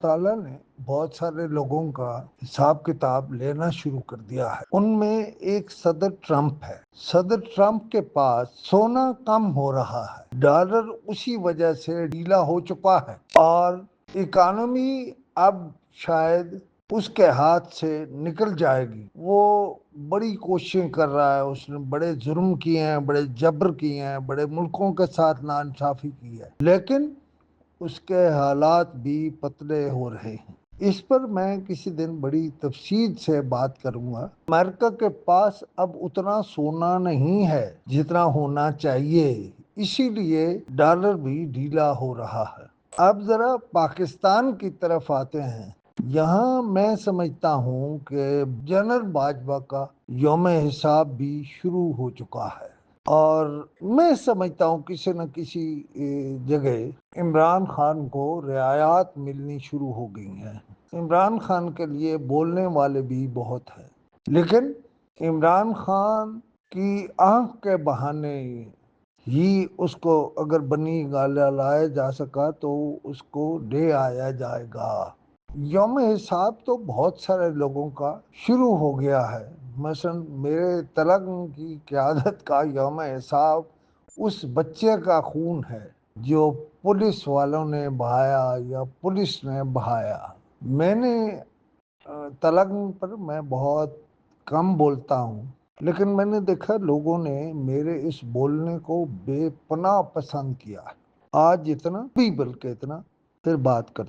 ताला ने बहुत सारे लोगों का हिसाब किताब लेना शुरू कर दिया है। उनमें एक सदर ट्रंप है। सदर ट्रंप के पास सोना कम हो रहा है, डॉलर उसी वजह से ढीला हो चुका है और इकोनॉमी अब शायद उसके हाथ से निकल जाएगी। वो बड़ी कोशिशें कर रहा है, उसने बड़े जुर्म किए हैं, बड़े जबर किए हैं, बड़े मुल्कों के साथ नाइंसाफी की है, लेकिन उसके हालात भी पतले हो रहे हैं। इस पर मैं किसी दिन बड़ी तफसील से बात करूंगा। अमेरिका के पास अब उतना सोना नहीं है जितना होना चाहिए, इसीलिए डॉलर भी ढीला हो रहा है। अब जरा पाकिस्तान की तरफ आते हैं। यहाँ मैं समझता हूँ कि जनरल बाजवा का यौम हिसाब भी शुरू हो चुका है और मैं समझता हूँ किसी न किसी जगह इमरान खान को रियायत मिलनी शुरू हो गई हैं। इमरान खान के लिए बोलने वाले भी बहुत हैं, लेकिन इमरान खान की आंख के बहाने ही उसको अगर बनी गाला लाया जा सका तो उसको ले आया जाएगा। यौम हिसाब तो बहुत सारे लोगों का शुरू हो गया है। मसलन मेरे तलग की क़यादत का यौम हिसाब उस बच्चे का खून है जो पुलिस वालों ने बहाया या पुलिस ने बहाया। मैंने तलग पर मैं बहुत कम बोलता हूँ, लेकिन मैंने देखा लोगों ने मेरे इस बोलने को बेपनाह पसंद किया। आज इतना भी, बल्कि इतना, फिर बात करते।